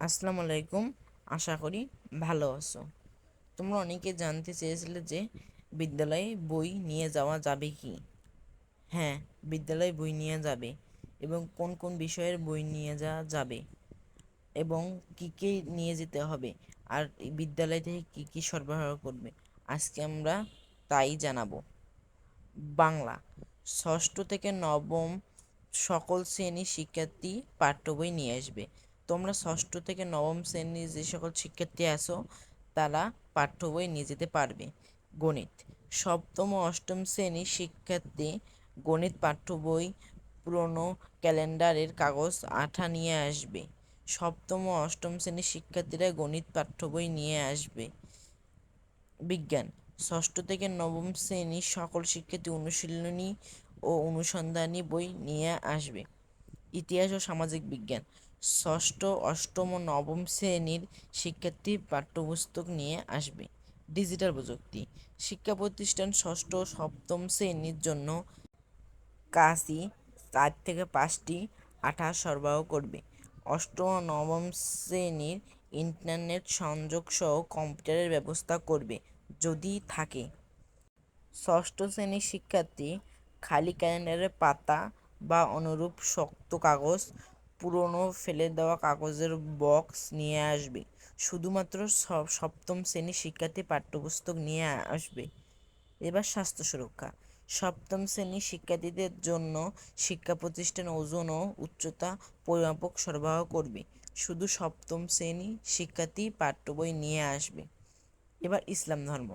আসসালামু আলাইকুম। আশা করি ভালো আছো। তোমরা অনেকে জানতে চেয়েছিলে যে বিদ্যালয়ে বই নিয়ে যাওয়া যাবে কি? হ্যাঁ, বিদ্যালয়ে বই নিয়ে যাবে এবং কোন কোন বিষয়ের বই নিয়ে যাওয়া যাবে এবং কী কী নিয়ে যেতে হবে আর এই বিদ্যালয় থেকে কী কী সরবরাহ করবে, আজকে আমরা তাই জানাবো। বাংলা ষষ্ঠ থেকে নবম সকল শ্রেণীর শিক্ষার্থী পাঠ্য বই নিয়ে আসবে। তোমরা ষষ্ঠ থেকে নবম শ্রেণীর যে সকল শিক্ষার্থী আছো তারা পাঠ্য বই নিয়ে যেতে পারবে। গণিত সপ্তম ও অষ্টম শ্রেণীর শিক্ষার্থী গণিত পাঠ্য বই, পুরনো ক্যালেন্ডারের কাগজ, আঠা নিয়ে আসবে। সপ্তম ও অষ্টম শ্রেণীর শিক্ষার্থীরা গণিত পাঠ্য বই নিয়ে আসবে। বিজ্ঞান ষষ্ঠ থেকে নবম শ্রেণীর সকল শিক্ষার্থী অনুশীলনী ও অনুসন্ধানী বই নিয়ে আসবে। ইতিহাস ও সামাজিক বিজ্ঞান ষষ্ঠ, অষ্টম ও নবম শ্রেণীর শিক্ষার্থী পাঠ্যপুস্তক নিয়ে আসবে। ডিজিটাল প্রযুক্তি শিক্ষা প্রতিষ্ঠান ষষ্ঠ ও সপ্তম শ্রেণীর জন্য কাশি 4 থেকে 5টি আঠা সরবরাহ করবে। অষ্টম ও নবম শ্রেণীর ইন্টারনেট সংযোগ সহ কম্পিউটারের ব্যবস্থা করবে যদি থাকে। ষষ্ঠ শ্রেণীর শিক্ষার্থী খালি ক্যালেন্ডারের পাতা বা অনুরূপ শক্ত কাগজ, পুরনো ফেলে দেওয়া কাগজের বক্স নিয়ে আসবে। শুধুমাত্র সপ্তম শ্রেণীর শিক্ষার্থী পাঠ্যপুস্তক নিয়ে আসবে। এবার স্বাস্থ্য সুরক্ষা সপ্তম শ্রেণীর শিক্ষার্থীদের জন্য শিক্ষা প্রতিষ্ঠান ওজন ও উচ্চতা পরিমাপক সরবরাহ করবে। শুধু সপ্তম শ্রেণী শিক্ষার্থী পাঠ্য বই নিয়ে আসবে। এবার ইসলাম ধর্ম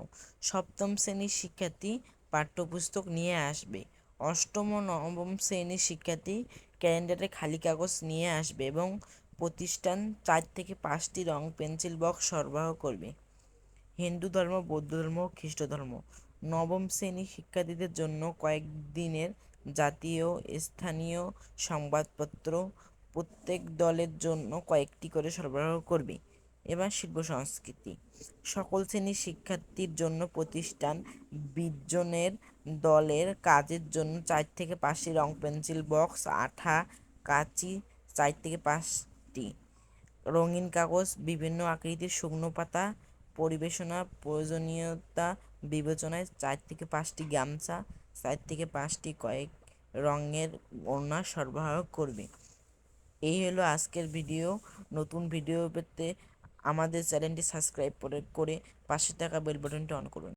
সপ্তম শ্রেণীর শিক্ষার্থী পাঠ্যপুস্তক নিয়ে আসবে। অষ্টম ও নবম শ্রেণীর শিক্ষার্থী ক্যালেন্ডারে খালি কাগজ নিয়ে আসবে এবং প্রতিষ্ঠান 4 থেকে 5টি রং পেন্সিল বক্স সরবরাহ করবে। হিন্দু ধর্ম, বৌদ্ধ ধর্ম, খ্রিস্ট ধর্ম নবম শ্রেণীর শিক্ষার্থীদের জন্য কয়েকদিনের জাতীয় স্থানীয় সংবাদপত্র প্রত্যেক দলের জন্য কয়েকটি করে সরবরাহ করবে। এবার শিল্প সংস্কৃতি সকল শ্রেণীর শিক্ষার্থীর জন্য প্রতিষ্ঠান 20 জনের দলের কাজের জন্য 4 থেকে 5টি রং পেন্সিল বক্স, আঠা, কাঁচি 4 থেকে 5টি, রঙিন কাগজ, বিভিন্ন আকৃতির শুকনো পাতা, পরিবেশনা প্রয়োজনীয়তা বিবেচনায় 4 থেকে 5টি গামছা, 4 থেকে 5টি কয়েক রঙের ওড়না সরবরাহ করবে। এই হলো আজকের ভিডিও। নতুন ভিডিও পেতে আমাদের চ্যানেলটি সাবস্ক্রাইব করে পাশে থাকা বেল বাটনটি অন করুন।